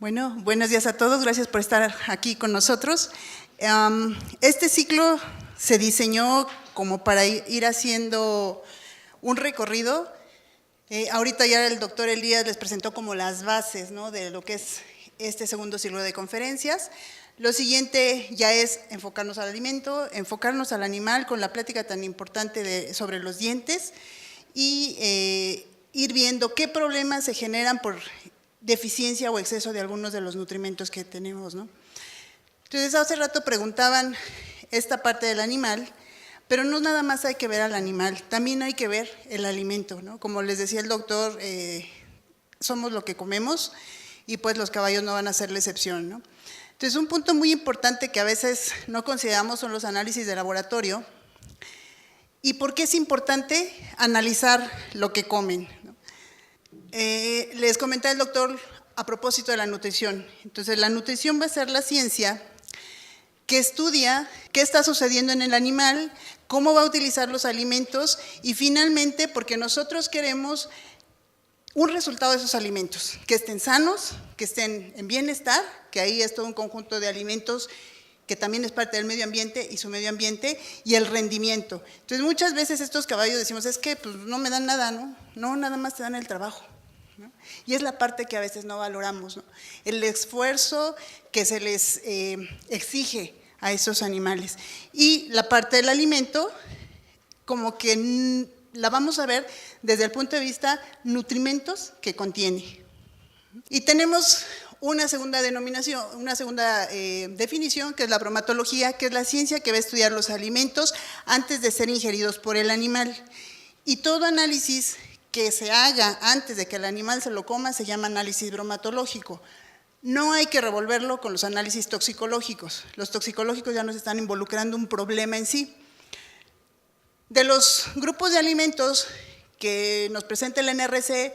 Bueno, buenos días a todos, gracias por estar aquí con nosotros. Este ciclo se diseñó como para ir haciendo un recorrido. Ahorita ya el doctor Elías les presentó como las bases, ¿no?, de lo que es este segundo ciclo de conferencias. Lo siguiente ya es enfocarnos al alimento, enfocarnos al animal con la plática tan importante sobre los dientes y ir viendo qué problemas se generan por deficiencia o exceso de algunos de los nutrimentos que tenemos, ¿no? Entonces, hace rato preguntaban esta parte del animal, pero no nada más hay que ver al animal, también hay que ver el alimento, ¿no? Como les decía el doctor, somos lo que comemos y pues los caballos no van a ser la excepción, ¿no? Entonces, un punto muy importante que a veces no consideramos son los análisis de laboratorio. ¿Y por qué es importante analizar lo que comen? Les comentaba el doctor a propósito de la nutrición. Entonces, la nutrición va a ser la ciencia que estudia qué está sucediendo en el animal, cómo va a utilizar los alimentos y finalmente, porque nosotros queremos un resultado de esos alimentos, que estén sanos, que estén en bienestar, que ahí es todo un conjunto de alimentos que también es parte del medio ambiente y su medio ambiente, y el rendimiento. Entonces, muchas veces estos caballos decimos, es que pues, no me dan nada, ¿no? No, nada más te dan el trabajo, ¿no? Y es la parte que a veces no valoramos, ¿no? El esfuerzo que se les exige a esos animales. Y la parte del alimento, como que la vamos a ver desde el punto de vista nutrimentos que contiene. Y tenemos una segunda denominación, una segunda definición, que es la bromatología, que es la ciencia que va a estudiar los alimentos antes de ser ingeridos por el animal. Y todo análisis que se haga antes de que el animal se lo coma se llama análisis bromatológico. No hay que revolverlo con los análisis toxicológicos. Los toxicológicos ya nos están involucrando un problema en sí. De los grupos de alimentos que nos presenta el NRC,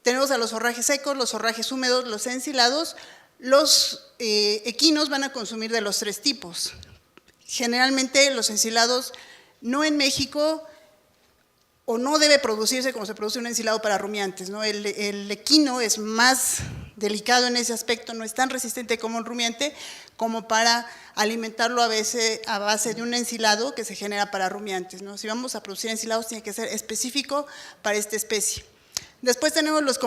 tenemos a los forrajes secos, los forrajes húmedos, los ensilados. Los equinos van a consumir de los tres tipos. Generalmente los ensilados no en México, o no debe producirse como se produce un ensilado para rumiantes, ¿no? El equino es más delicado en ese aspecto, no es tan resistente como un rumiante, como para alimentarlo a base de un ensilado que se genera para rumiantes, ¿no? Si vamos a producir ensilados, tiene que ser específico para esta especie. Después tenemos los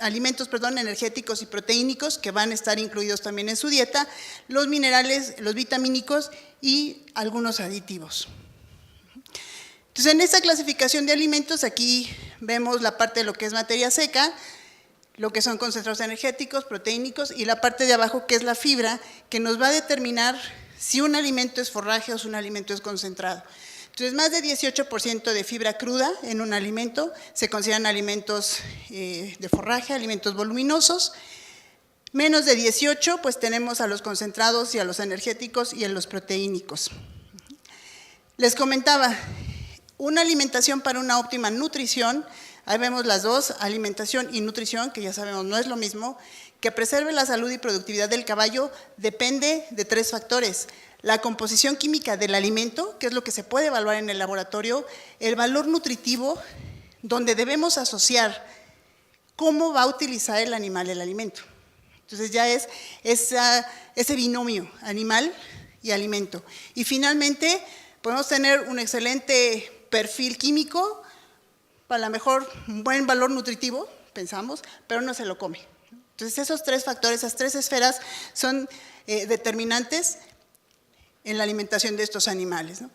alimentos energéticos y proteínicos que van a estar incluidos también en su dieta, los minerales, los vitamínicos y algunos aditivos. Entonces, en esta clasificación de alimentos, aquí vemos la parte de lo que es materia seca, lo que son concentrados energéticos, proteínicos, y la parte de abajo que es la fibra, que nos va a determinar si un alimento es forraje o si un alimento es concentrado. Entonces, más de 18% de fibra cruda en un alimento se consideran alimentos de forraje, alimentos voluminosos. Menos de 18, pues tenemos a los concentrados y a los energéticos y a los proteínicos. Les comentaba, una alimentación para una óptima nutrición, ahí vemos las dos, alimentación y nutrición, que ya sabemos no es lo mismo, que preserve la salud y productividad del caballo depende de tres factores: la composición química del alimento, que es lo que se puede evaluar en el laboratorio, el valor nutritivo, donde debemos asociar cómo va a utilizar el animal el alimento. Entonces ya es ese binomio animal y alimento. Y finalmente podemos tener un excelente perfil químico, para lo mejor un buen valor nutritivo, pensamos, pero no se lo come. Entonces esos tres factores, esas tres esferas son determinantes en la alimentación de estos animales, ¿no?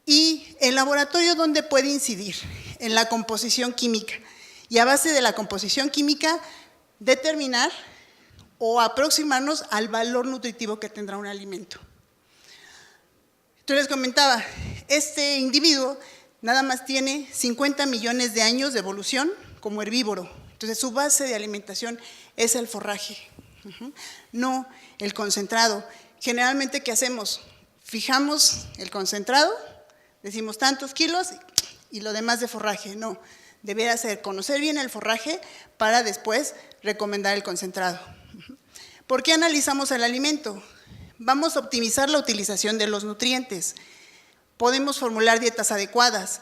Y el laboratorio, ¿dónde puede incidir? En la composición química. Y a base de la composición química, determinar o aproximarnos al valor nutritivo que tendrá un alimento. Entonces les comentaba, este individuo nada más tiene 50 millones de años de evolución como herbívoro. Entonces su base de alimentación es el forraje, no el concentrado. Generalmente, ¿qué hacemos? Fijamos el concentrado, decimos tantos kilos y lo demás de forraje. No, debería ser conocer bien el forraje para después recomendar el concentrado. ¿Por qué analizamos el alimento? Vamos a optimizar la utilización de los nutrientes. Podemos formular dietas adecuadas.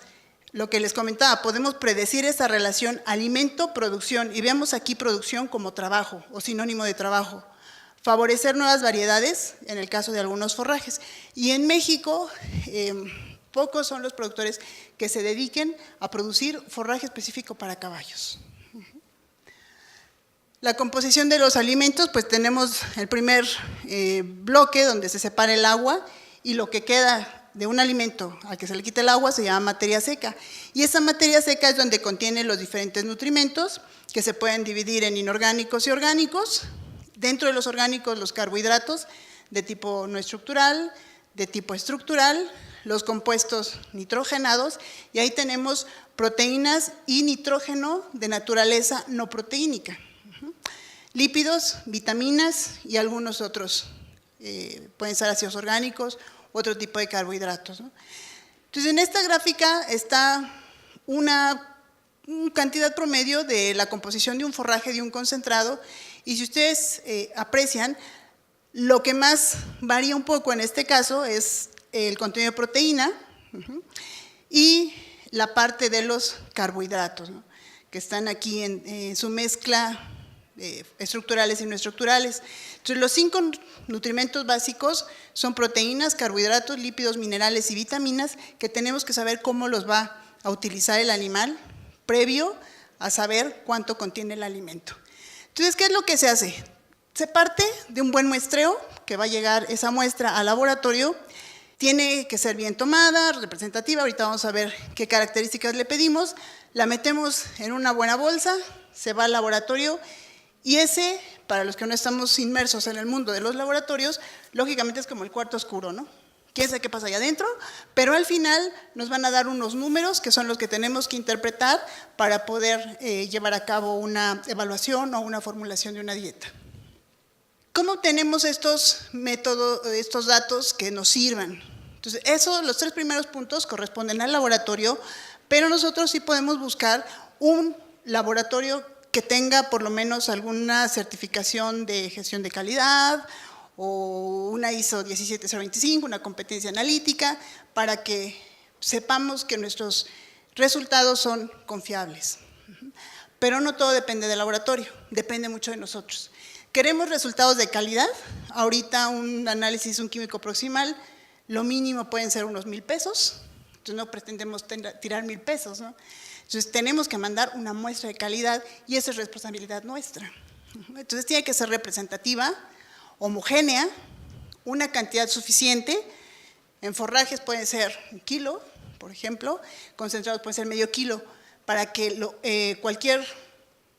lo que les comentaba, podemos predecir esa relación alimento-producción, y vemos aquí producción como trabajo o sinónimo de trabajo. Favorecer nuevas variedades, en el caso de algunos forrajes. Y en México, pocos son los productores que se dediquen a producir forraje específico para caballos. La composición de los alimentos, pues tenemos el primer bloque donde se separa el agua, y lo que queda de un alimento al que se le quita el agua se llama materia seca. Y esa materia seca es donde contiene los diferentes nutrimentos, que se pueden dividir en inorgánicos y orgánicos. Dentro de los orgánicos, los carbohidratos de tipo no estructural, de tipo estructural, los compuestos nitrogenados, y ahí tenemos proteínas y nitrógeno de naturaleza no proteínica. Lípidos, vitaminas y algunos otros, pueden ser ácidos orgánicos, otro tipo de carbohidratos, ¿no? Entonces, en esta gráfica está una cantidad promedio de la composición de un forraje, de un concentrado, y si ustedes aprecian, lo que más varía un poco en este caso es el contenido de proteína y la parte de los carbohidratos, ¿no?, que están aquí en su mezcla estructurales y no estructurales. Entonces, los 5 nutrimentos básicos son proteínas, carbohidratos, lípidos, minerales y vitaminas, que tenemos que saber cómo los va a utilizar el animal previo a saber cuánto contiene el alimento. Entonces, ¿qué es lo que se hace? Se parte de un buen muestreo, que va a llegar esa muestra al laboratorio. Tiene que ser bien tomada, representativa. Ahorita vamos a ver qué características le pedimos. La metemos en una buena bolsa, se va al laboratorio, y ese, para los que no estamos inmersos en el mundo de los laboratorios, lógicamente es como el cuarto oscuro, ¿no? Quién sabe qué pasa allá adentro, pero al final nos van a dar unos números que son los que tenemos que interpretar para poder llevar a cabo una evaluación o una formulación de una dieta. ¿Cómo obtenemos estos métodos, estos datos que nos sirvan? Entonces, los 3 primeros puntos corresponden al laboratorio, pero nosotros sí podemos buscar un laboratorio que tenga por lo menos alguna certificación de gestión de calidad o una ISO 17025, una competencia analítica, para que sepamos que nuestros resultados son confiables. Pero no todo depende del laboratorio, depende mucho de nosotros. ¿Queremos resultados de calidad? Ahorita un análisis, un químico proximal, lo mínimo pueden ser unos 1,000 pesos, entonces no pretendemos tirar 1,000 pesos, ¿no? Entonces, tenemos que mandar una muestra de calidad y esa es responsabilidad nuestra. Entonces, tiene que ser representativa, homogénea, una cantidad suficiente. En forrajes puede ser 1 kilo, por ejemplo, concentrados puede ser medio kilo, para que cualquier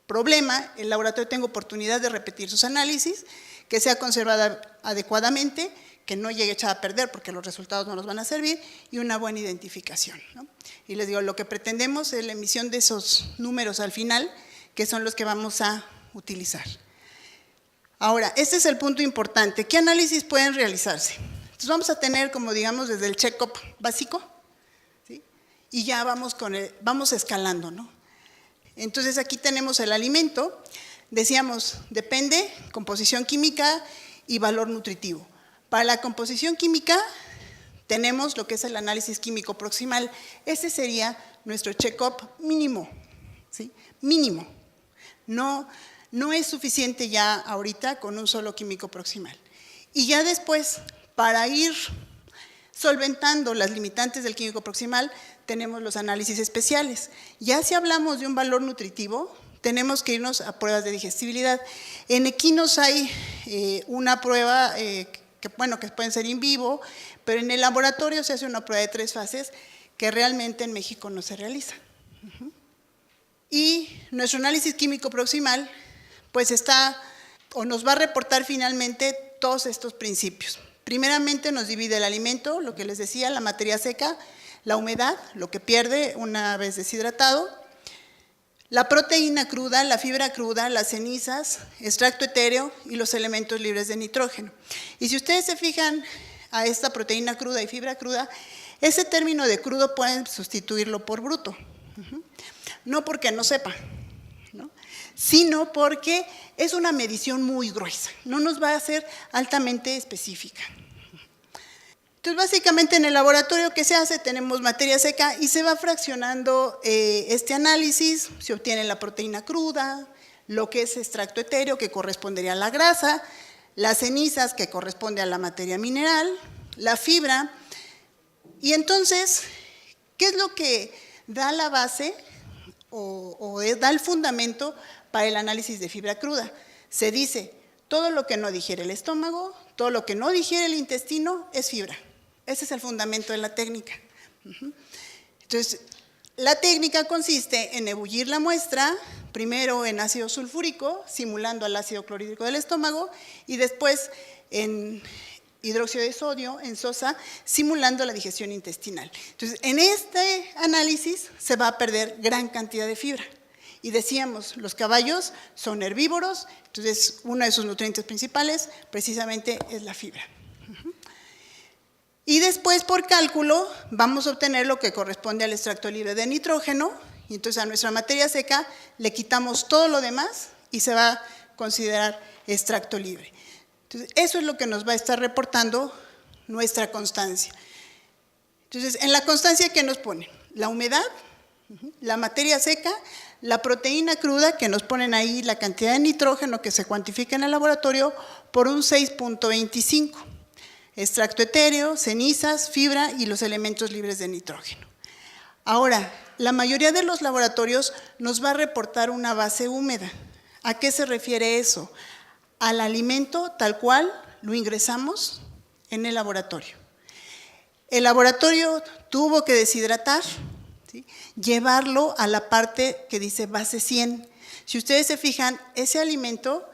problema, el laboratorio tenga oportunidad de repetir sus análisis, que sea conservada adecuadamente, que no llegue echada a perder porque los resultados no nos van a servir, y una buena identificación, ¿no? Y les digo, lo que pretendemos es la emisión de esos números al final, que son los que vamos a utilizar. Ahora, este es el punto importante. ¿Qué análisis pueden realizarse? Entonces vamos a tener, como digamos, desde el check-up básico, ¿sí?, y ya vamos escalando, ¿no? Entonces aquí tenemos el alimento, decíamos, depende, composición química y valor nutritivo. Para la composición química tenemos lo que es el análisis químico proximal. Ese sería nuestro check-up mínimo, ¿sí?, mínimo. No es suficiente ya ahorita con un solo químico proximal. Y ya después, para ir solventando las limitantes del químico proximal, tenemos los análisis especiales. Ya si hablamos de un valor nutritivo, tenemos que irnos a pruebas de digestibilidad. En equinos hay una prueba que pueden ser in vivo, pero en el laboratorio se hace una prueba de 3 fases que realmente en México no se realiza. Y nuestro análisis químico proximal, pues nos va a reportar finalmente todos estos principios. Primeramente nos divide el alimento, lo que les decía, la materia seca, la humedad, lo que pierde una vez deshidratado, la proteína cruda, la fibra cruda, las cenizas, extracto etéreo y los elementos libres de nitrógeno. Y si ustedes se fijan a esta proteína cruda y fibra cruda, ese término de crudo pueden sustituirlo por bruto. No porque no sepa, ¿no?, sino porque es una medición muy gruesa, no nos va a ser altamente específica. Entonces, básicamente en el laboratorio que se hace, tenemos materia seca y se va fraccionando este análisis, se obtiene la proteína cruda, lo que es extracto etéreo, que correspondería a la grasa, las cenizas, que corresponde a la materia mineral, la fibra. Y entonces, ¿qué es lo que da la base o da el fundamento para el análisis de fibra cruda? Se dice, todo lo que no digiere el estómago, todo lo que no digiere el intestino es fibra. Ese es el fundamento de la técnica. Entonces, la técnica consiste en ebullir la muestra, primero en ácido sulfúrico, simulando al ácido clorhídrico del estómago, y después en hidróxido de sodio, en sosa, simulando la digestión intestinal. Entonces, en este análisis se va a perder gran cantidad de fibra. Y decíamos, los caballos son herbívoros, entonces uno de sus nutrientes principales precisamente es la fibra. Y después, por cálculo, vamos a obtener lo que corresponde al extracto libre de nitrógeno, y entonces a nuestra materia seca le quitamos todo lo demás y se va a considerar extracto libre. Entonces, eso es lo que nos va a estar reportando nuestra constancia. Entonces, en la constancia, ¿qué nos pone? La humedad, la materia seca, la proteína cruda, que nos ponen ahí la cantidad de nitrógeno que se cuantifica en el laboratorio por un 6.25. Extracto etéreo, cenizas, fibra y los elementos libres de nitrógeno. Ahora, la mayoría de los laboratorios nos va a reportar una base húmeda. ¿A qué se refiere eso? Al alimento tal cual lo ingresamos en el laboratorio. El laboratorio tuvo que deshidratar, ¿sí?, llevarlo a la parte que dice base 100. Si ustedes se fijan, ese alimento,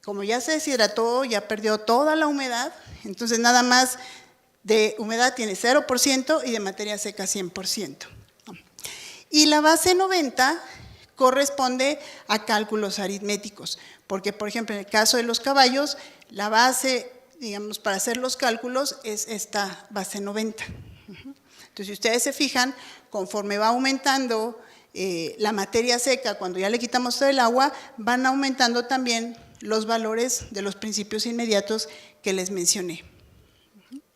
como ya se deshidrató, ya perdió toda la humedad, entonces nada más de humedad tiene 0% y de materia seca 100%. Y la base 90 corresponde a cálculos aritméticos, porque por ejemplo en el caso de los caballos, la base, digamos, para hacer los cálculos es esta base 90. Entonces, si ustedes se fijan, conforme va aumentando la materia seca, cuando ya le quitamos todo el agua, van aumentando también los valores de los principios inmediatos que les mencioné.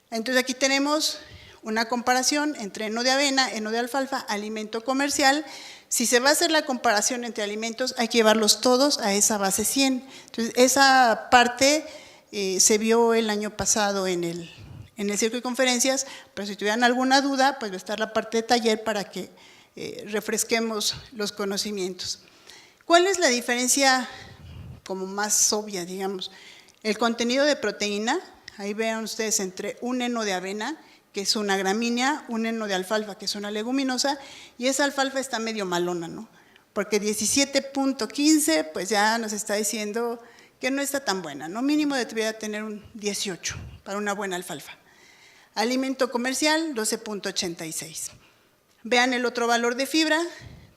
Entonces, aquí tenemos una comparación entre heno de avena, heno de alfalfa, alimento comercial. Si se va a hacer la comparación entre alimentos, hay que llevarlos todos a esa base 100. Entonces, esa parte se vio el año pasado en el ciclo de conferencias, pero si tuvieran alguna duda, pues va a estar la parte de taller para que refresquemos los conocimientos. ¿Cuál es la diferencia como más obvia, digamos? El contenido de proteína, ahí vean ustedes entre un heno de avena, que es una gramínea, un heno de alfalfa, que es una leguminosa, y esa alfalfa está medio malona, ¿no? Porque 17.15, pues ya nos está diciendo que no está tan buena, ¿no? Mínimo debería tener un 18 para una buena alfalfa. Alimento comercial, 12.86. Vean el otro valor de fibra,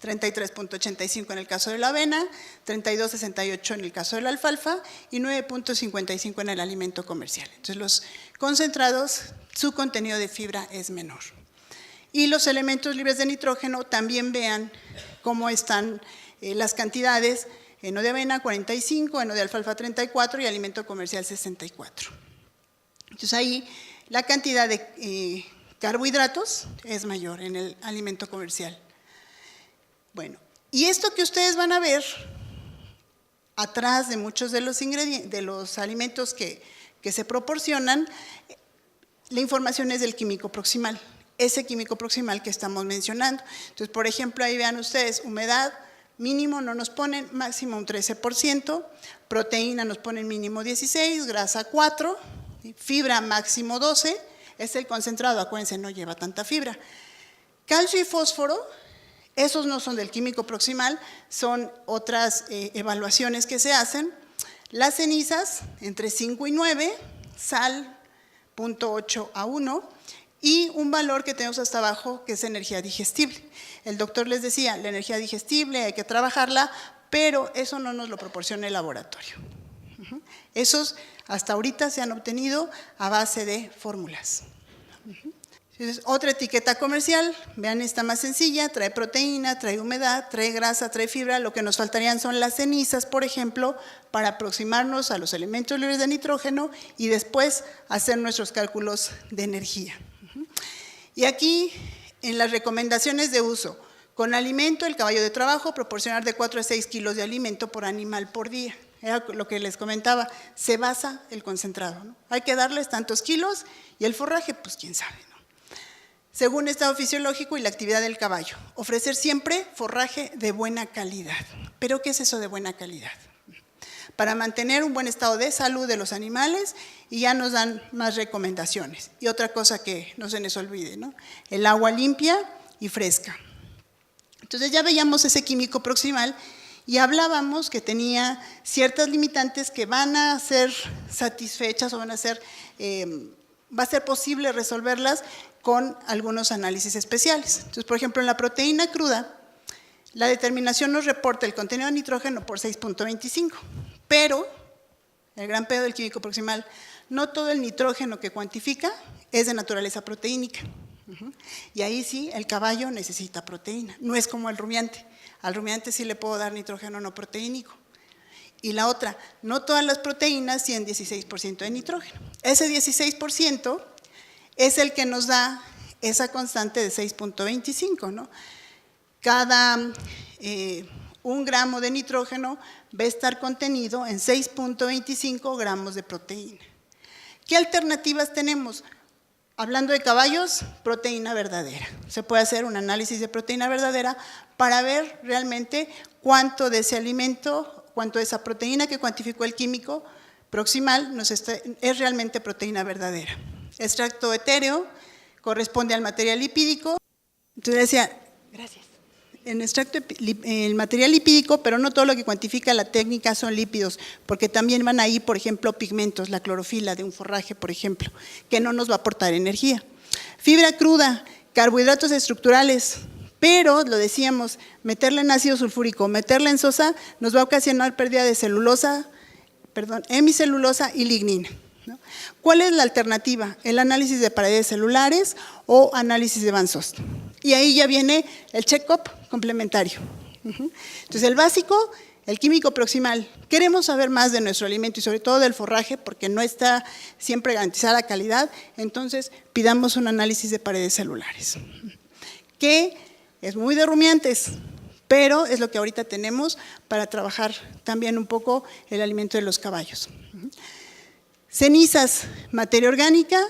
33.85 en el caso de la avena, 32.68 en el caso de la alfalfa y 9.55 en el alimento comercial. Entonces, los concentrados, su contenido de fibra es menor. Y los elementos libres de nitrógeno, también vean cómo están las cantidades: heno de avena 45, heno de alfalfa 34 y alimento comercial 64. Entonces, ahí la cantidad de carbohidratos es mayor en el alimento comercial. Bueno, y esto que ustedes van a ver atrás de muchos de los ingredientes, de los alimentos que se proporcionan, la información es del químico proximal, ese químico proximal que estamos mencionando. Entonces, por ejemplo, ahí vean ustedes, humedad mínimo no nos ponen, máximo un 13%, proteína nos ponen mínimo 16, grasa 4, fibra máximo 12, es el concentrado, acuérdense, no lleva tanta fibra. Calcio y fósforo, esos no son del químico proximal, son otras evaluaciones que se hacen. Las cenizas, entre 5 y 9, sal, 0.8 a 1, y un valor que tenemos hasta abajo que es energía digestible. El doctor les decía, la energía digestible hay que trabajarla, pero eso no nos lo proporciona el laboratorio. Esos hasta ahorita se han obtenido a base de fórmulas. Entonces, otra etiqueta comercial, vean esta más sencilla, trae proteína, trae humedad, trae grasa, trae fibra. Lo que nos faltarían son las cenizas, por ejemplo, para aproximarnos a los elementos libres de nitrógeno y después hacer nuestros cálculos de energía. Y aquí, en las recomendaciones de uso, con alimento, el caballo de trabajo, proporcionar de 4 a 6 kilos de alimento por animal por día. Era lo que les comentaba, se basa el concentrado, ¿no? Hay que darles tantos kilos y el forraje, pues quién sabe, ¿no? Según estado fisiológico y la actividad del caballo, ofrecer siempre forraje de buena calidad. ¿Pero qué es eso de buena calidad? Para mantener un buen estado de salud de los animales, y ya nos dan más recomendaciones. Y otra cosa que no se nos olvide, ¿no? El agua limpia y fresca. Entonces ya veíamos ese químico proximal y hablábamos que tenía ciertas limitantes que van a ser satisfechas o va a ser posible resolverlas con algunos análisis especiales. Entonces, por ejemplo, en la proteína cruda, la determinación nos reporta el contenido de nitrógeno por 6.25, pero, el gran pedo del químico proximal, no todo el nitrógeno que cuantifica es de naturaleza proteínica. Y ahí sí, el caballo necesita proteína, no es como el rumiante. Al rumiante sí le puedo dar nitrógeno no proteínico. Y la otra, no todas las proteínas tienen 16% de nitrógeno. Ese 16% es el que nos da esa constante de 6.25, ¿no? Cada 1 gramo de nitrógeno va a estar contenido en 6.25 gramos de proteína. ¿Qué alternativas tenemos? Hablando de caballos, proteína verdadera. Se puede hacer un análisis de proteína verdadera para ver realmente cuánto de ese alimento, cuánto de esa proteína que cuantificó el químico proximal es realmente proteína verdadera. Extracto etéreo corresponde al material lipídico. Entonces decía, gracias. En extracto, el material lipídico, pero no todo lo que cuantifica la técnica son lípidos, porque también van ahí, por ejemplo, pigmentos, la clorofila de un forraje, por ejemplo, que no nos va a aportar energía. Fibra cruda, carbohidratos estructurales, pero, lo decíamos, meterla en ácido sulfúrico, meterla en sosa, nos va a ocasionar pérdida de hemicelulosa y lignina, ¿no? ¿Cuál es la alternativa? El análisis de paredes celulares o análisis de Van Soest. Y ahí ya viene el check-up complementario. Entonces, el básico, el químico proximal. Queremos saber más de nuestro alimento y sobre todo del forraje porque no está siempre garantizada la calidad, entonces pidamos un análisis de paredes celulares, que es muy de rumiantes, pero es lo que ahorita tenemos para trabajar también un poco el alimento de los caballos. Cenizas, materia orgánica.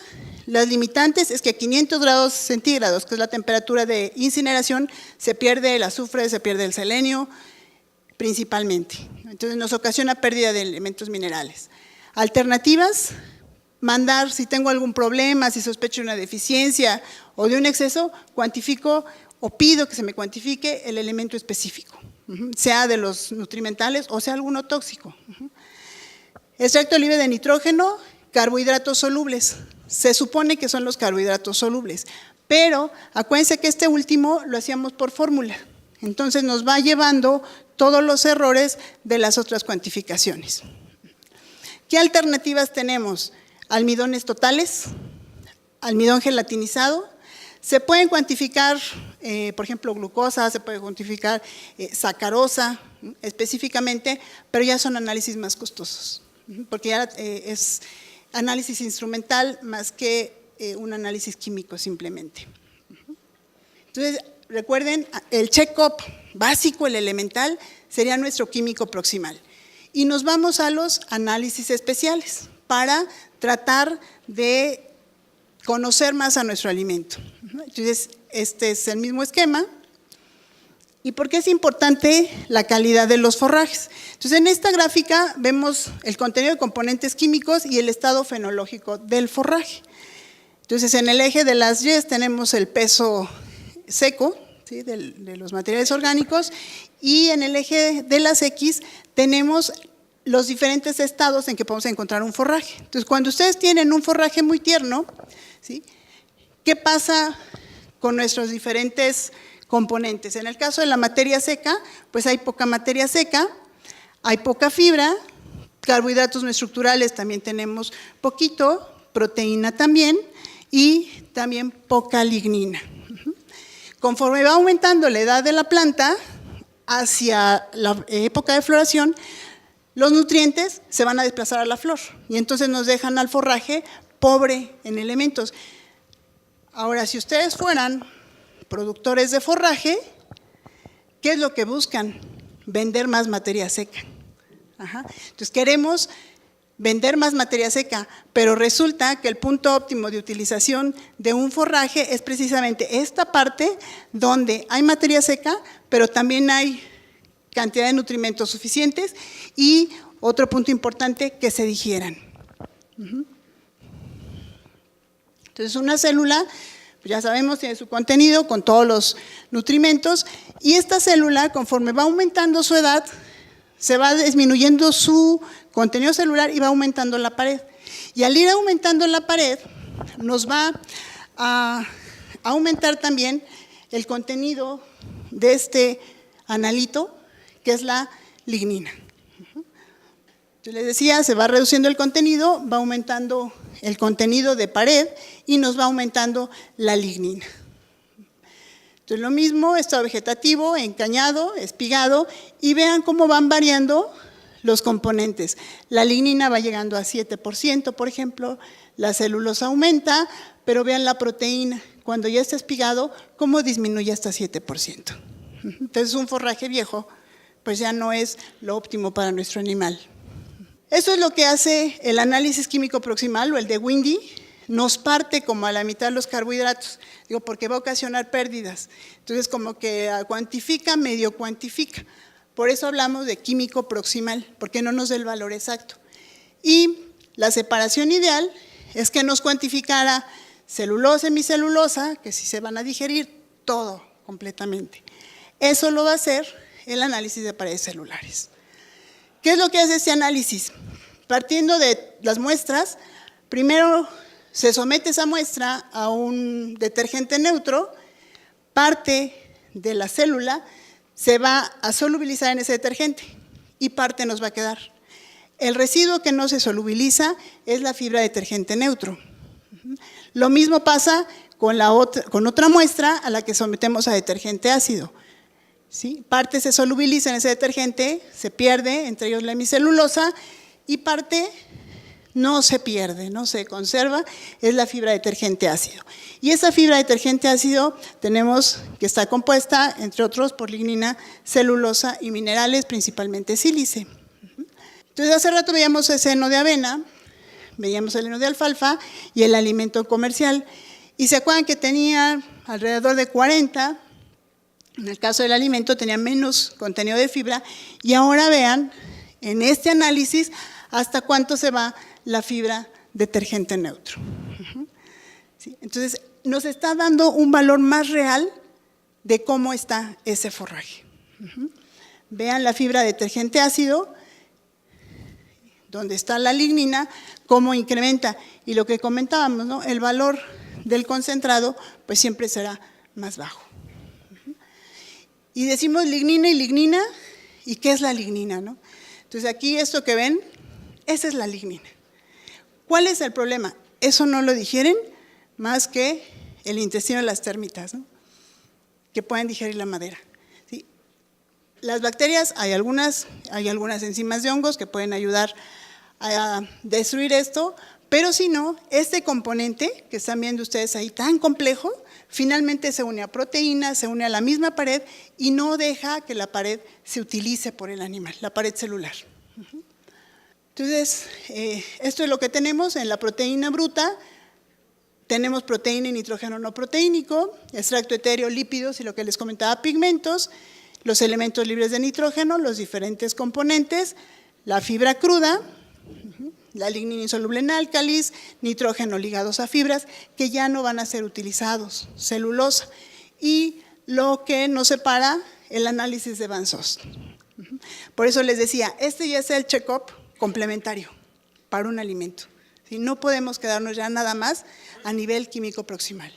Las limitantes es que a 500 grados centígrados, que es la temperatura de incineración, se pierde el azufre, se pierde el selenio, principalmente. Entonces nos ocasiona pérdida de elementos minerales. Alternativas, mandar si tengo algún problema, si sospecho de una deficiencia o de un exceso, cuantifico o pido que se me cuantifique el elemento específico, sea de los nutrimentales o sea alguno tóxico. Extracto libre de nitrógeno, carbohidratos solubles. Se supone que son los carbohidratos solubles, pero acuérdense que este último lo hacíamos por fórmula, entonces nos va llevando todos los errores de las otras cuantificaciones. ¿Qué alternativas tenemos? Almidones totales, almidón gelatinizado, se pueden cuantificar, por ejemplo, glucosa, se puede cuantificar sacarosa específicamente, pero ya son análisis más costosos, porque ya es análisis instrumental más que un análisis químico simplemente. Entonces, recuerden, el check-up básico, el elemental, sería nuestro químico proximal. Y nos vamos a los análisis especiales para tratar de conocer más a nuestro alimento. Entonces, este es el mismo esquema. ¿Y por qué es importante la calidad de los forrajes? Entonces, en esta gráfica vemos el contenido de componentes químicos y el estado fenológico del forraje. Entonces, en el eje de las Y tenemos el peso seco, ¿sí?, de los materiales orgánicos, y en el eje de las X tenemos los diferentes estados en que podemos encontrar un forraje. Entonces, cuando ustedes tienen un forraje muy tierno, ¿sí?, ¿qué pasa con nuestros diferentes componentes? En el caso de la materia seca, pues hay poca materia seca, hay poca fibra, carbohidratos no estructurales también tenemos poquito, proteína también, y también poca lignina. Conforme va aumentando la edad de la planta, hacia la época de floración, los nutrientes se van a desplazar a la flor y entonces nos dejan al forraje pobre en elementos. Ahora, si ustedes fueran productores de forraje, ¿qué es lo que buscan? Vender más materia seca. Entonces queremos vender más materia seca, pero resulta que el punto óptimo de utilización de un forraje es precisamente esta parte donde hay materia seca, pero también hay cantidad de nutrimentos suficientes y otro punto importante, que se digieran. Entonces una célula, pues ya sabemos, tiene su contenido con todos los nutrimentos y esta célula, conforme va aumentando su edad, se va disminuyendo su contenido celular y va aumentando la pared. Y al ir aumentando la pared, nos va a aumentar también el contenido de este analito, que es la lignina. Yo les decía, se va reduciendo el contenido, va aumentando el contenido de pared y nos va aumentando la lignina. Entonces lo mismo, estado vegetativo, encañado, espigado, y vean cómo van variando los componentes. La lignina va llegando a 7%, por ejemplo, la celulosa aumenta, pero vean la proteína, cuando ya está espigado, cómo disminuye hasta 7%. Entonces un forraje viejo, pues ya no es lo óptimo para nuestro animal. Eso es lo que hace el análisis químico proximal, o el de Windy. Nos parte como a la mitad los carbohidratos, digo, porque va a ocasionar pérdidas. Entonces, como que cuantifica, medio cuantifica. Por eso hablamos de químico proximal, porque no nos da el valor exacto. Y la separación ideal es que nos cuantificara celulosa, hemicelulosa, que sí se van a digerir todo completamente. Eso lo va a hacer el análisis de paredes celulares. ¿Qué es lo que hace este análisis? Partiendo de las muestras, primero se somete esa muestra a un detergente neutro, parte de la célula se va a solubilizar en ese detergente y parte nos va a quedar. El residuo que no se solubiliza es la fibra detergente neutro. Lo mismo pasa con otra muestra a la que sometemos a detergente ácido. ¿Sí? Parte se solubiliza en ese detergente, se pierde, entre ellos la hemicelulosa, y parte no se pierde, no se conserva, es la fibra detergente ácido. Y esa fibra detergente ácido tenemos que está compuesta, entre otros, por lignina, celulosa y minerales, principalmente sílice. Entonces, hace rato veíamos ese heno de avena, veíamos el heno de alfalfa y el alimento comercial. Y se acuerdan que tenía alrededor de 40, en el caso del alimento tenía menos contenido de fibra, y ahora vean en este análisis hasta cuánto se va la fibra detergente neutro. ¿Sí? Entonces, nos está dando un valor más real de cómo está ese forraje. Vean la fibra detergente ácido, donde está la lignina, cómo incrementa. Y lo que comentábamos, ¿no? El valor del concentrado, pues siempre será más bajo. Y decimos lignina y lignina, ¿y qué es la lignina, no? Entonces aquí esto que ven, esa es la lignina. ¿Cuál es el problema? Eso no lo digieren más que el intestino de las termitas, ¿no? Que pueden digerir la madera. ¿Sí? Las bacterias, hay algunas enzimas de hongos que pueden ayudar a destruir esto, pero si no, este componente que están viendo ustedes ahí tan complejo, finalmente se une a proteínas, se une a la misma pared y no deja que la pared se utilice por el animal, la pared celular. Entonces, esto es lo que tenemos en la proteína bruta. Tenemos proteína y nitrógeno no proteínico, extracto etéreo, lípidos y lo que les comentaba, pigmentos, los elementos libres de nitrógeno, los diferentes componentes, la fibra cruda, la lignina insoluble en álcalis, nitrógeno ligados a fibras que ya no van a ser utilizados, celulosa, y lo que nos separa, el análisis de Van Soest. Por eso les decía, este ya es el check-up complementario para un alimento. ¿Sí? No podemos quedarnos ya nada más a nivel químico proximal.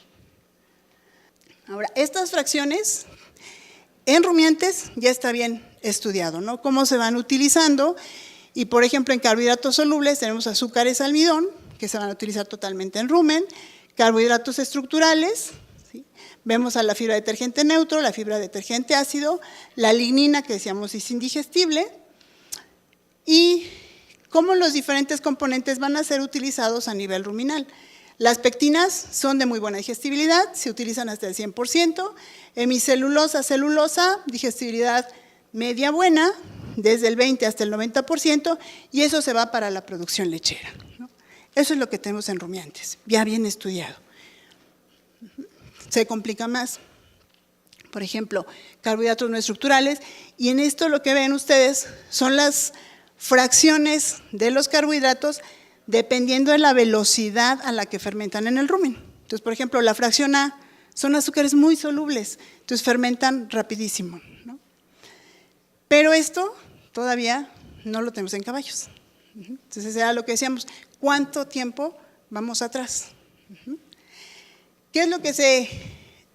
Ahora, estas fracciones en rumiantes ya está bien estudiado, ¿no? Cómo se van utilizando. Y por ejemplo, en carbohidratos solubles tenemos azúcares almidón, que se van a utilizar totalmente en rumen, carbohidratos estructurales, ¿sí? Vemos a la fibra detergente neutro, la fibra detergente ácido, la lignina que decíamos es indigestible, y cómo los diferentes componentes van a ser utilizados a nivel ruminal. Las pectinas son de muy buena digestibilidad, se utilizan hasta el 100%, hemicelulosa, celulosa, digestibilidad media buena, desde el 20 hasta el 90%, y eso se va para la producción lechera, ¿no? Eso es lo que tenemos en rumiantes, ya bien estudiado. Se complica más. Por ejemplo, carbohidratos no estructurales, y en esto lo que ven ustedes son las fracciones de los carbohidratos dependiendo de la velocidad a la que fermentan en el rumen. Entonces, por ejemplo, la fracción A son azúcares muy solubles, entonces fermentan rapidísimo, ¿no? Pero esto todavía no lo tenemos en caballos. Entonces, era lo que decíamos, ¿cuánto tiempo vamos atrás? ¿Qué es lo que se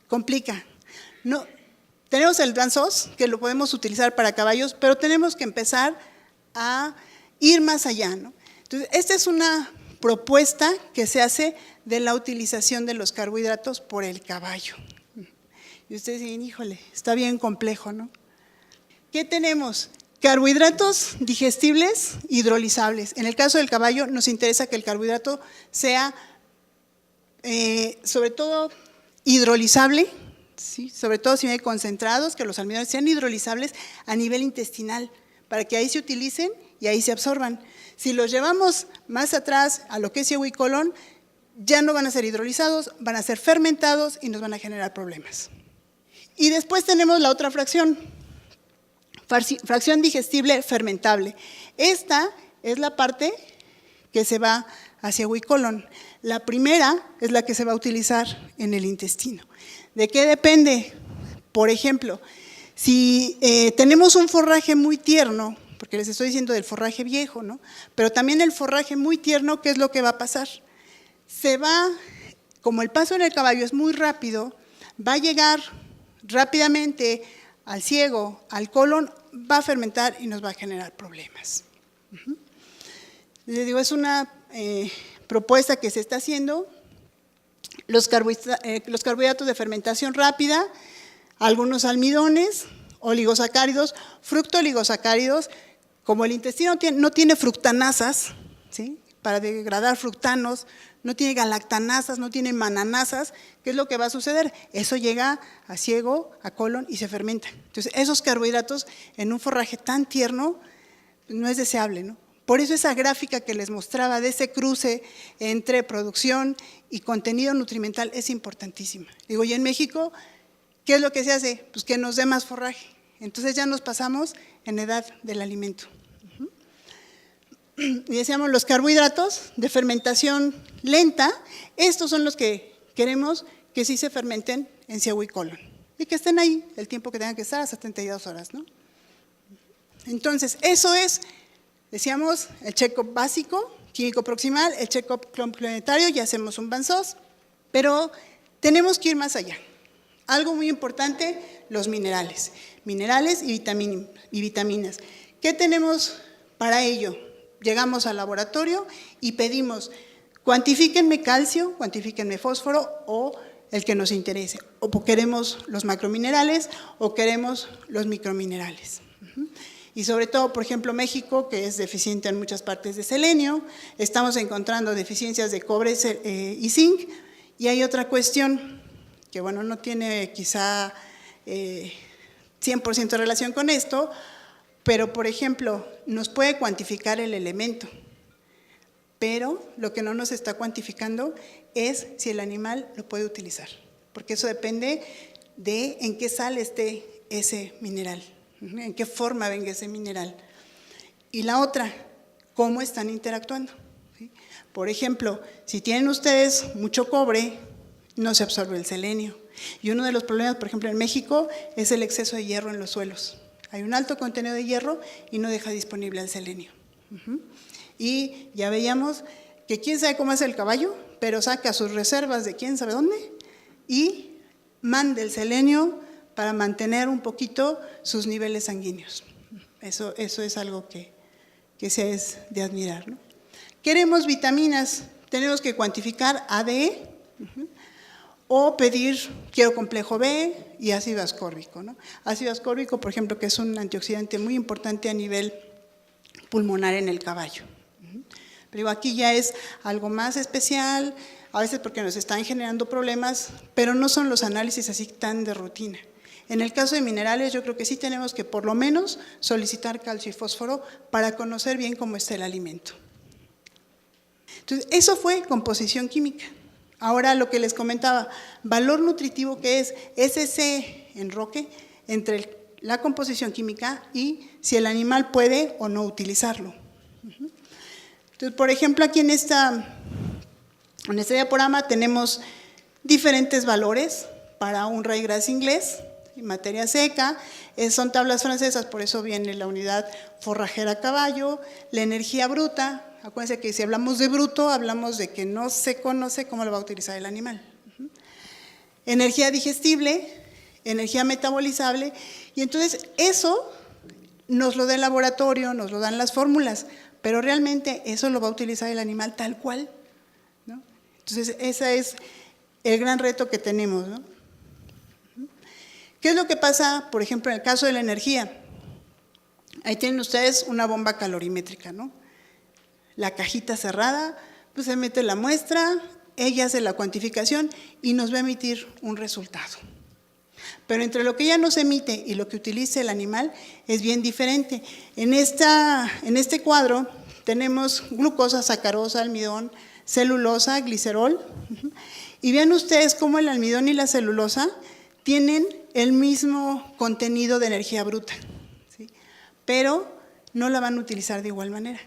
complica? No, tenemos el Dansos, que lo podemos utilizar para caballos, pero tenemos que empezar a ir más allá, ¿no? Entonces, esta es una propuesta que se hace de la utilización de los carbohidratos por el caballo. Y ustedes dicen, híjole, está bien complejo, ¿no? ¿Qué tenemos? Carbohidratos digestibles, hidrolizables. En el caso del caballo nos interesa que el carbohidrato sea, sobre todo, hidrolizable, ¿sí? Sobre todo si hay concentrados, que los almidones sean hidrolizables a nivel intestinal, para que ahí se utilicen y ahí se absorban. Si los llevamos más atrás a lo que es hígado y colon, ya no van a ser hidrolizados, van a ser fermentados y nos van a generar problemas. Y después tenemos la otra fracción, fracción digestible fermentable. Esta es la parte que se va hacia hígado y colon. La primera es la que se va a utilizar en el intestino. ¿De qué depende? Por ejemplo, si tenemos un forraje muy tierno, porque les estoy diciendo del forraje viejo, ¿no? Pero también el forraje muy tierno, ¿qué es lo que va a pasar? Se va, como el paso en el caballo es muy rápido, va a llegar rápidamente al ciego, al colon, va a fermentar y nos va a generar problemas. Les digo, es una propuesta que se está haciendo. Los carbohidratos de fermentación rápida, algunos almidones, oligosacáridos, fructooligosacáridos. Como el intestino no tiene fructanasas, ¿sí? Para degradar fructanos, no tiene galactanasas, no tiene mananasas, ¿qué es lo que va a suceder? Eso llega a ciego, a colon y se fermenta. Entonces, esos carbohidratos en un forraje tan tierno no es deseable, ¿no? Por eso esa gráfica que les mostraba de ese cruce entre producción y contenido nutrimental es importantísima. Digo, y en México, ¿qué es lo que se hace? Pues que nos dé más forraje. Entonces ya nos pasamos en edad del alimento. Y decíamos, los carbohidratos de fermentación lenta, estos son los que queremos que sí se fermenten en ciego y colon. Y que estén ahí el tiempo que tengan que estar, a 72 horas, ¿no? Entonces, eso es, decíamos, el check-up básico, químico proximal, el check-up complementario, ya hacemos un Dansos, pero tenemos que ir más allá. Algo muy importante, los minerales y vitaminas. ¿Qué tenemos para ello? Llegamos al laboratorio y pedimos, cuantifíquenme calcio, cuantifíquenme fósforo o el que nos interese. O queremos los macrominerales o queremos los microminerales. Y sobre todo, por ejemplo, México, que es deficiente en muchas partes de selenio, estamos encontrando deficiencias de cobre y zinc. Y hay otra cuestión que, bueno, no tiene quizá 100% relación con esto, pero, por ejemplo, nos puede cuantificar el elemento, pero lo que no nos está cuantificando es si el animal lo puede utilizar, porque eso depende de en qué sal esté ese mineral, en qué forma venga ese mineral. Y la otra, cómo están interactuando, ¿sí? Por ejemplo, si tienen ustedes mucho cobre, no se absorbe el selenio. Y uno de los problemas, por ejemplo, en México, es el exceso de hierro en los suelos. Hay un alto contenido de hierro y no deja disponible el selenio. Y ya veíamos que quién sabe cómo hace el caballo, pero saca sus reservas de quién sabe dónde y manda el selenio para mantener un poquito sus niveles sanguíneos. Eso es algo que se es de admirar, ¿no? Queremos vitaminas, tenemos que cuantificar ADE, o pedir, quiero complejo B y ácido ascórbico, ¿no? Ácido ascórbico, por ejemplo, que es un antioxidante muy importante a nivel pulmonar en el caballo. Pero aquí ya es algo más especial, a veces porque nos están generando problemas, pero no son los análisis así tan de rutina. En el caso de minerales, yo creo que sí tenemos que por lo menos solicitar calcio y fósforo para conocer bien cómo está el alimento. Entonces, eso fue composición química. Ahora lo que les comentaba, valor nutritivo, que es ese enroque entre la composición química y si el animal puede o no utilizarlo. Entonces, por ejemplo, aquí en esta diaporama tenemos diferentes valores para un ryegrass inglés, materia seca, son tablas francesas, por eso viene la unidad forrajera caballo, la energía bruta. Acuérdense que si hablamos de bruto, hablamos de que no se conoce cómo lo va a utilizar el animal. Energía digestible, energía metabolizable, y entonces eso nos lo da el laboratorio, nos lo dan las fórmulas, pero realmente eso lo va a utilizar el animal tal cual, ¿no? Entonces, ese es el gran reto que tenemos, ¿no? ¿Qué es lo que pasa, por ejemplo, en el caso de la energía? Ahí tienen ustedes una bomba calorimétrica, ¿no? La cajita cerrada, pues se mete la muestra, ella hace la cuantificación y nos va a emitir un resultado. Pero entre lo que ella nos emite y lo que utilice el animal es bien diferente. En este cuadro tenemos glucosa, sacarosa, almidón, celulosa, glicerol. Y vean ustedes cómo el almidón y la celulosa tienen el mismo contenido de energía bruta, ¿sí? Pero no la van a utilizar de igual manera.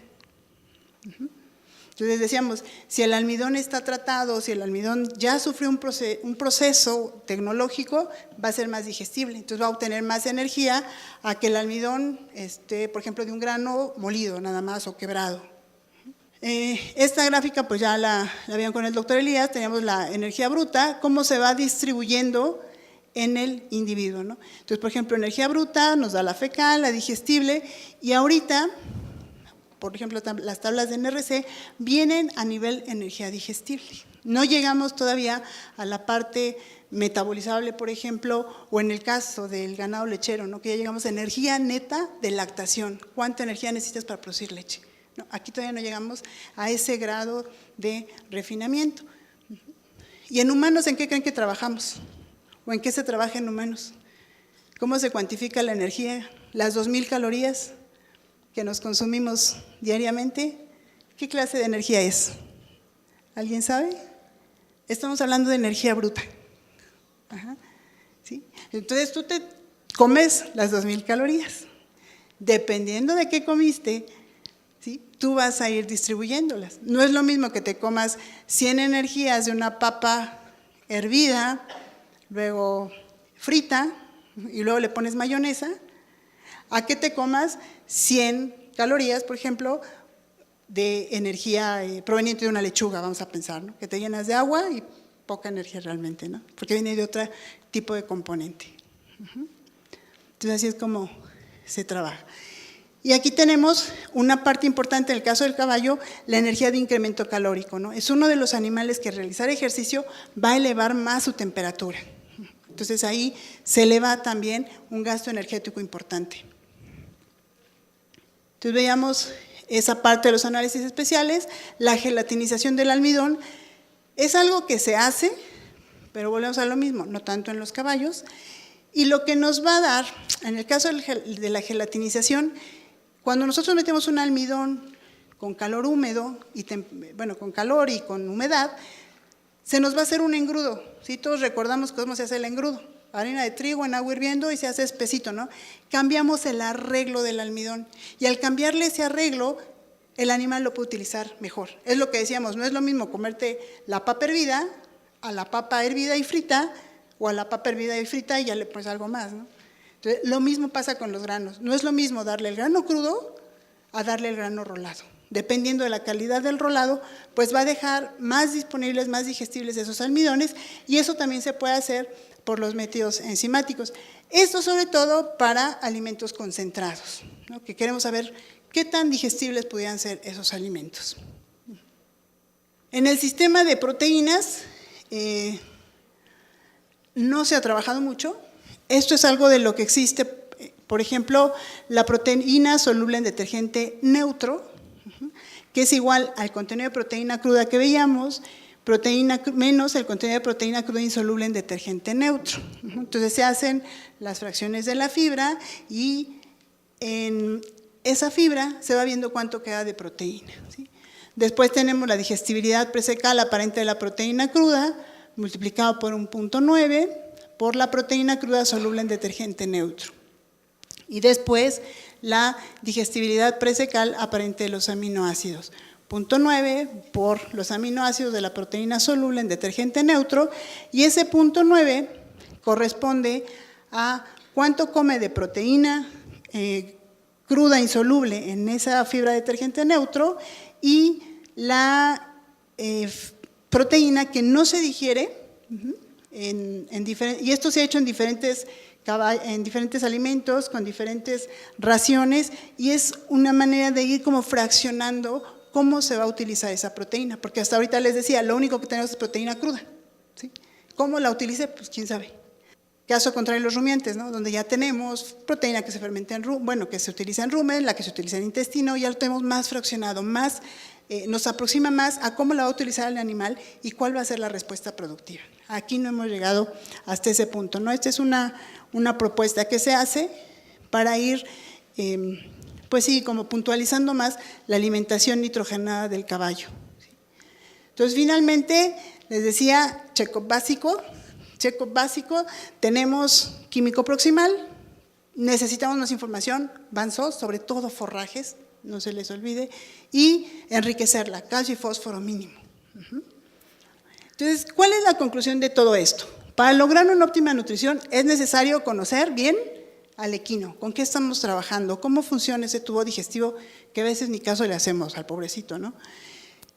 Entonces decíamos, si el almidón está tratado, si el almidón ya sufrió un proceso tecnológico, va a ser más digestible, entonces va a obtener más energía a que el almidón, por ejemplo, de un grano molido nada más o quebrado. Esta gráfica pues ya la vieron con el doctor Elías, teníamos la energía bruta, cómo se va distribuyendo en el individuo, ¿no? Entonces, por ejemplo, energía bruta nos da la fecal, la digestible, y ahorita, por ejemplo, las tablas de NRC vienen a nivel energía digestible. No llegamos todavía a la parte metabolizable, por ejemplo, o en el caso del ganado lechero, ¿no? Que ya llegamos a energía neta de lactación. ¿Cuánta energía necesitas para producir leche? No, aquí todavía no llegamos a ese grado de refinamiento. ¿Y en humanos en qué creen que trabajamos? ¿O en qué se trabaja en humanos? ¿Cómo se cuantifica la energía? Las 2000 calorías que nos consumimos diariamente, ¿qué clase de energía es? ¿Alguien sabe? Estamos hablando de energía bruta. Ajá, ¿sí? Entonces tú te comes las 2000 calorías. Dependiendo de qué comiste, ¿sí? Tú vas a ir distribuyéndolas. No es lo mismo que te comas 100 energías de una papa hervida, luego frita y luego le pones mayonesa, a que te comas 100 calorías, por ejemplo, de energía proveniente de una lechuga, vamos a pensar, ¿no? Que te llenas de agua y poca energía realmente, ¿no? Porque viene de otro tipo de componente. Entonces así es como se trabaja. Y aquí tenemos una parte importante en el caso del caballo, la energía de incremento calórico, ¿no? Es uno de los animales que al realizar ejercicio va a elevar más su temperatura. Entonces ahí se eleva también un gasto energético importante. Entonces veamos esa parte de los análisis especiales. La gelatinización del almidón es algo que se hace, pero volvemos a lo mismo, no tanto en los caballos. Y lo que nos va a dar, en el caso de la gelatinización, cuando nosotros metemos un almidón con calor húmedo, con calor y con humedad, se nos va a hacer un engrudo. ¿Sí? Todos recordamos cómo se hace el engrudo. Harina de trigo en agua hirviendo y se hace espesito, ¿no? Cambiamos el arreglo del almidón y al cambiarle ese arreglo, el animal lo puede utilizar mejor. Es lo que decíamos, no es lo mismo comerte la papa hervida a la papa hervida y frita o a la papa hervida y frita y ya le pones algo más, ¿no? Entonces, lo mismo pasa con los granos. No es lo mismo darle el grano crudo a darle el grano rolado. Dependiendo de la calidad del rolado, pues va a dejar más disponibles, más digestibles esos almidones y eso también se puede hacer por los métodos enzimáticos. Esto sobre todo para alimentos concentrados, ¿no? Que queremos saber qué tan digestibles pudieran ser esos alimentos. En el sistema de proteínas, no se ha trabajado mucho. Esto es algo de lo que existe, por ejemplo, la proteína soluble en detergente neutro, que es igual al contenido de proteína cruda que veíamos, menos el contenido de proteína cruda insoluble en detergente neutro. Entonces se hacen las fracciones de la fibra y en esa fibra se va viendo cuánto queda de proteína, ¿sí? Después tenemos la digestibilidad presecal aparente de la proteína cruda, multiplicado por 1.9 por la proteína cruda soluble en detergente neutro. Y después la digestibilidad presecal aparente de los aminoácidos. 0.9 por los aminoácidos de la proteína soluble en detergente neutro, y ese 0.9 corresponde a cuánto come de proteína cruda insoluble en esa fibra de detergente neutro y la proteína que no se digiere, y esto se ha hecho en diferentes alimentos, con diferentes raciones, y es una manera de ir como fraccionando cómo se va a utilizar esa proteína, porque hasta ahorita les decía, lo único que tenemos es proteína cruda, ¿sí? ¿Cómo la utilice? Pues quién sabe. Caso contrario los rumiantes, ¿no? Donde ya tenemos proteína que se fermenta que se utiliza en rumen, la que se utiliza en intestino, ya lo tenemos más fraccionado, más, nos aproxima más a cómo la va a utilizar el animal y cuál va a ser la respuesta productiva. Aquí no hemos llegado hasta ese punto, ¿no? Esta es una propuesta que se hace para ir, pues sí, como puntualizando más la alimentación nitrogenada del caballo. Entonces, finalmente, les decía, check-up básico, tenemos químico proximal, necesitamos más información, BANSOS, sobre todo forrajes, no se les olvide, y enriquecerla, calcio y fósforo mínimo. Entonces, ¿cuál es la conclusión de todo esto? Para lograr una óptima nutrición es necesario conocer bien al equino, con qué estamos trabajando, cómo funciona ese tubo digestivo, que a veces ni caso le hacemos al pobrecito, ¿no?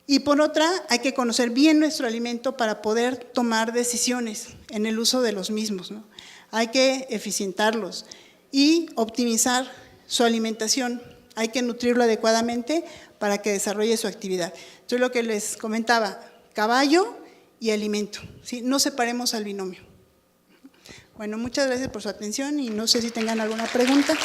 Y por otra, hay que conocer bien nuestro alimento para poder tomar decisiones en el uso de los mismos, ¿no? Hay que eficientarlos y optimizar su alimentación. Hay que nutrirlo adecuadamente para que desarrolle su actividad. Entonces, lo que les comentaba, caballo y alimento, ¿sí? No separemos al binomio. Bueno, muchas gracias por su atención y no sé si tengan alguna pregunta.